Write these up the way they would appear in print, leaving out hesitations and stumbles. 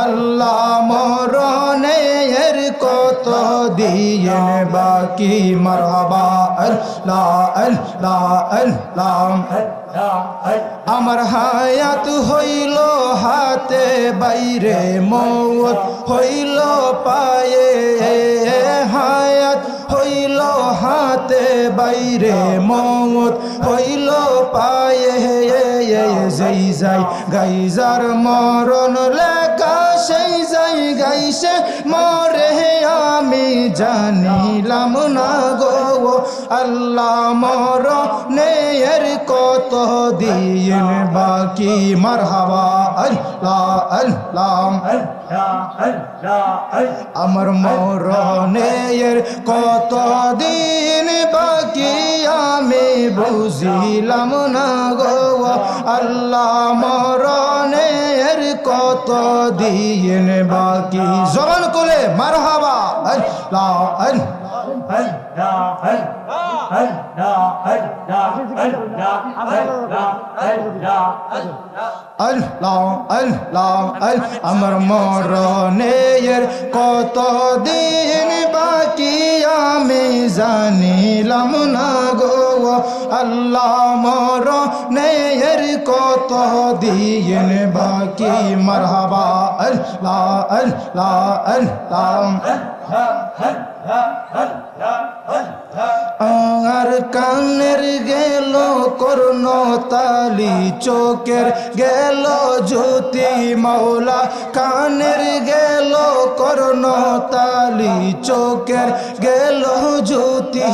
আল্লাহ মরণের কত দিন বাকি মারহাবা আল্লাহ আল্লাহ আল্লাহ আমার হায়াত হইল হাতে বাইরে মৌত হইল পায়ে হায়াত হইল হাতে বাইরে মৌত হইল পায়ে যেই যাই গাইজার মরণ লেখা সেই যাই গাইছে মরে আমি জানিলাম না গো আল্লাহ মরণের কত দিন বাকি মারহাবা আল্লাহ আল্লাহ আমার মরণের কত দিন বাকি আমি বুঝিলাম না গো আল্লাহ মরণের কত দিন বাকি জবান কোলে মারহাবা আল্লাহ আল্লাহ আল্লাহ আমার মরণের কত দিন বাকি আমি জানিলাম না গো আল্লাহ মরণের কত দিন বাকি মারহাবা আল্লাহ আল্লাহ আল্লাহ আর কানের গেল কর্ণ তালি চোখের গেল জ্যোতি মাওলা কানের গেল কর্ণ তালি চোখের গেল জ্যোতি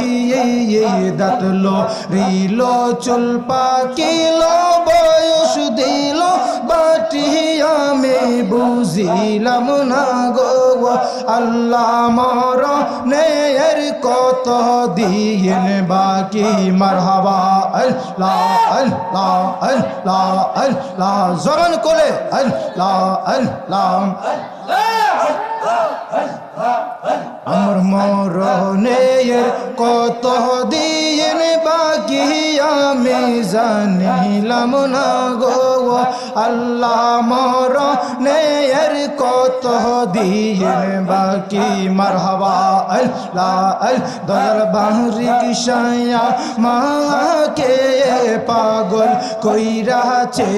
দাঁতলো রিল চুল পাকিল বয়স দিল বাটি আমি বুঝিলাম না গো আল্লাহ মরণের কত দিন বাকি মারহাবা আল্লাহ আল্লাহ আল্লাহ আল্লাহ জবান কোলে আল্লাহ আল্লাহ আমার মরণের কত দিন বাকি আমি জানিলাম না গো আল্লাহ মরণের কত দিন বাকি মারহাবা আল্লাহ দয়াল বাহরি কিসায়া মাকে পাগল কইরাছে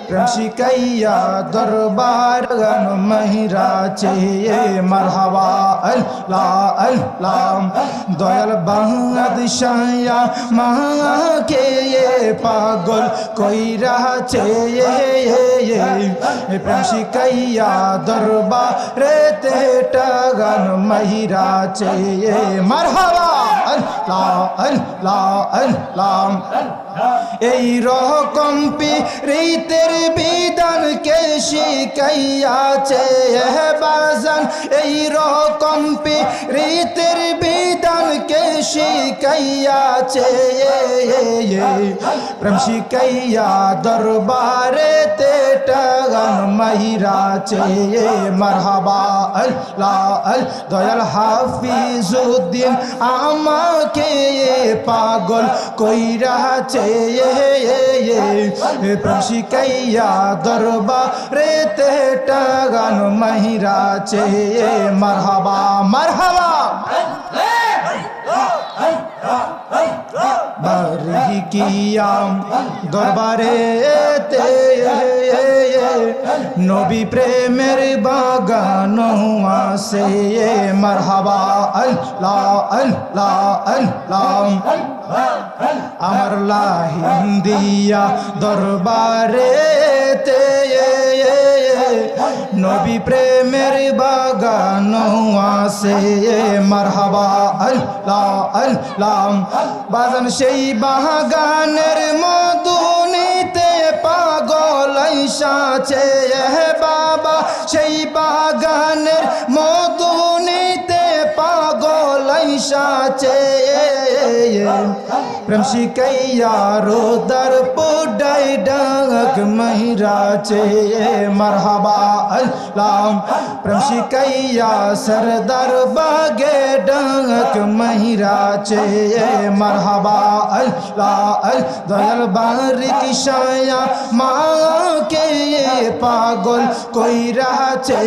প্রেম শিকাইয়া দরবার গান মহিরাছে মারহাবা আল্লাহ আল্লাহ দয়াল বাদশায়া মাকে পাগল কইরাছে প্রেম শিকাইয়া দরবারে তেটা গান মহিরাছে মারহাবা আল্লাহ আল্লাহ আল্লাহ এই রকম পীরিতের বিধান কে শিখাইয়াছে বাজান এই রকম প্রেম শিখাইয়া দরবারে তেটা গান মহিরাছে মারহাবা আল্লাহ দয়াল হাফিজউদ্দিন আমাকে পাগল কইরাছে প্রেম শিখাইয়া দরবারে তেটা গান মহিরাছে মারহাবা মারহাবা বারহি কিয়াম দরবারে তে নবী প্রেমের বাগান আছে মারহাবা আল্লাহ আল্লাহ আল্লাহ আমার লাহিন্দিয়া দরবারে তে নবী প্রেমের বাগান আছে মারহাবা আল্লাহ আল্লাহ বাজান সেই বাগানের মধু নিতে পাগল আইসাছে বাবা সেই বাগানের মধু নিতে পাগল আইসাছে प्रेम शिकैया रो दर पुडाई डाक महिराचे मरहबा अल्लाह प्रेम शिकैया सरदार बागे डाक महिराचे मरहबा अल्लाह दयाल बारिक शाया माँ के पागल कोई राचे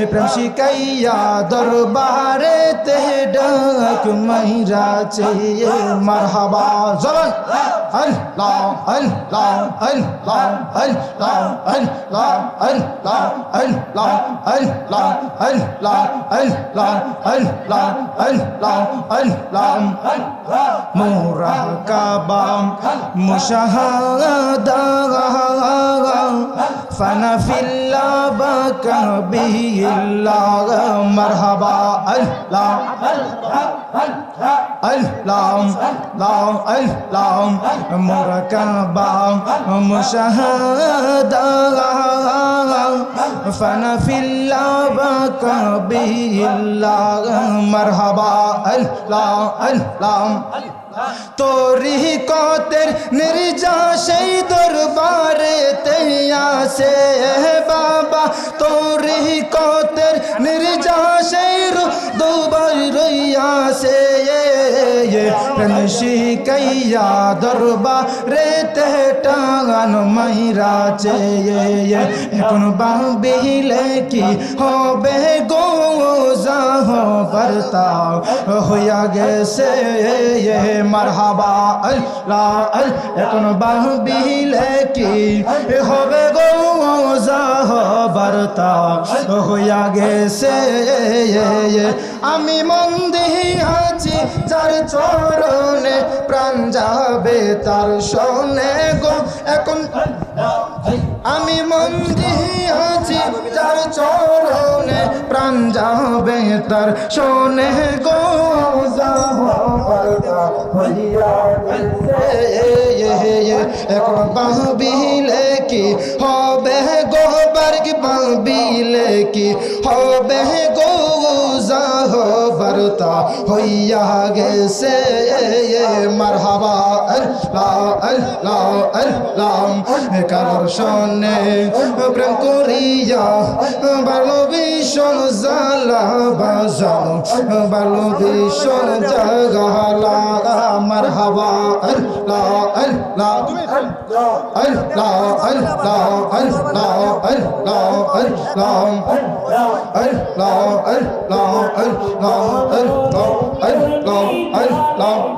प्रेम शिकैया दरबारे ते डाक महिराचे मरहबा जवान अल्लाह अल्लाह अल्लाह अल्लाह अल्लाह अल्लाह अल्लाह अल्लाह अल्लाह अल्लाह अल्लाह अल्लाह अल्लाह मुराकाबा मुशाहदा फना फिल्लाह बका बिल्लाह मरहबा अल्लाह अल्लाह अल्लाह मुराकाबा मुशाहदा फना फिल्लाह बका बिल्लाह मरहबा अल्लाह अल्लाह तोरी को तेर निर्जा शई दरबारे तैया से बाबा तोरी को तेर निर्जा शई दोबार रैया से ये प्रेम शिकैया दरबारे ते टांगन महिराचे ये এখন বাবিলে কি হবে গো যাহো বর্তা হইয়া গেছে मरहबा अल्लाह এখন বাবিলে কি হবে গো যাহো বর্তা হইয়া গেছে আমি মন দিয়াছি যার চরণে প্রাণ যাবে তার শোনে গো এখন আমি মন দিয়াছি যার চরণে প্রাণ যাবে তার শোনে গো এখন বাবিলে কি হবে গো বর্গ বাবিলে কি হবে গো যাহো বর্তা হইয়া গেছে মারহাবা আল্লাহ আল্লাহ আল্লাহ কারোর শোনে প্রেম করিয়া ভালো ভীষণ জ্বালা বাজানো ভালো ভীষণ জাগালা মারহাবা আল্লাহ আল্লাহ আল্লাহ আল্লাহ আল্লাহ আল্লাহ আল্লাহ আল্লাহ আল্লাহ আল্লাহ আল্লাহ আল্লাহ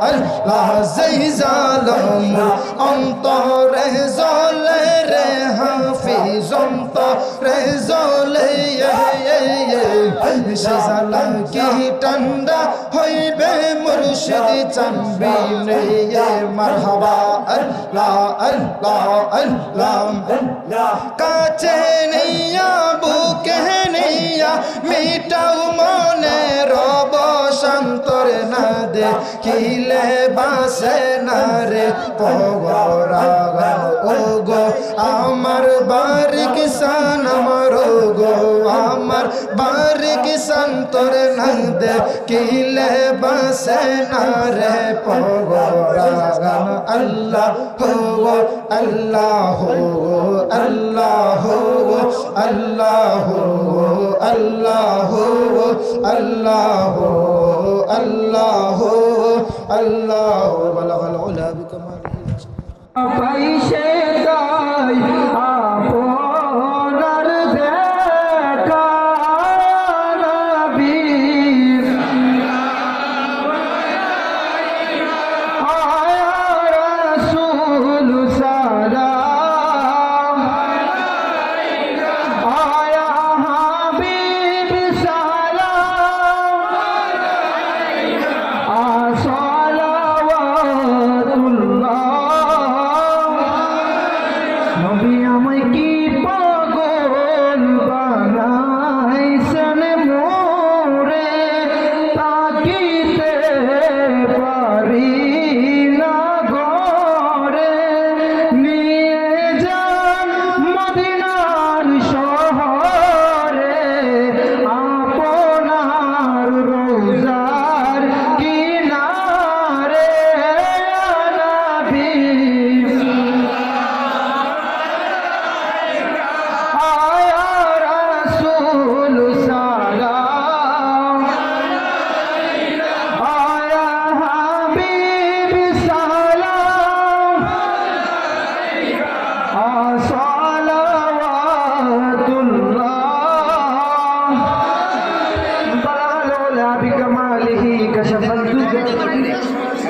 আল্লাহ যেই জালম অন্তরে জ্বলে রে হাফিজ অন্তরে জ্বলে সে জালা কি ঠান্ডা হইবে মুর্শিদ চানবিনে মারহাবা আল্লাহ আল্লাহ আল্লাহ কাছে নিয়া বুকে নিয়া মিটাও মনে রব শান্তর না দেখিলে বাসে না রে পগরাগান ও গো আমার বারিক সান আমার গো আমার বারিক শান্তর না দেখিলে বাসে না রে পগরাগান আল্লাহ হো আল্লাহ হো আল্লাহ হো আল্লাহ হো আল্লাহ হো আল্লাহ হো আল্লাহ আল্লাহ বলগল উলা বিকমাল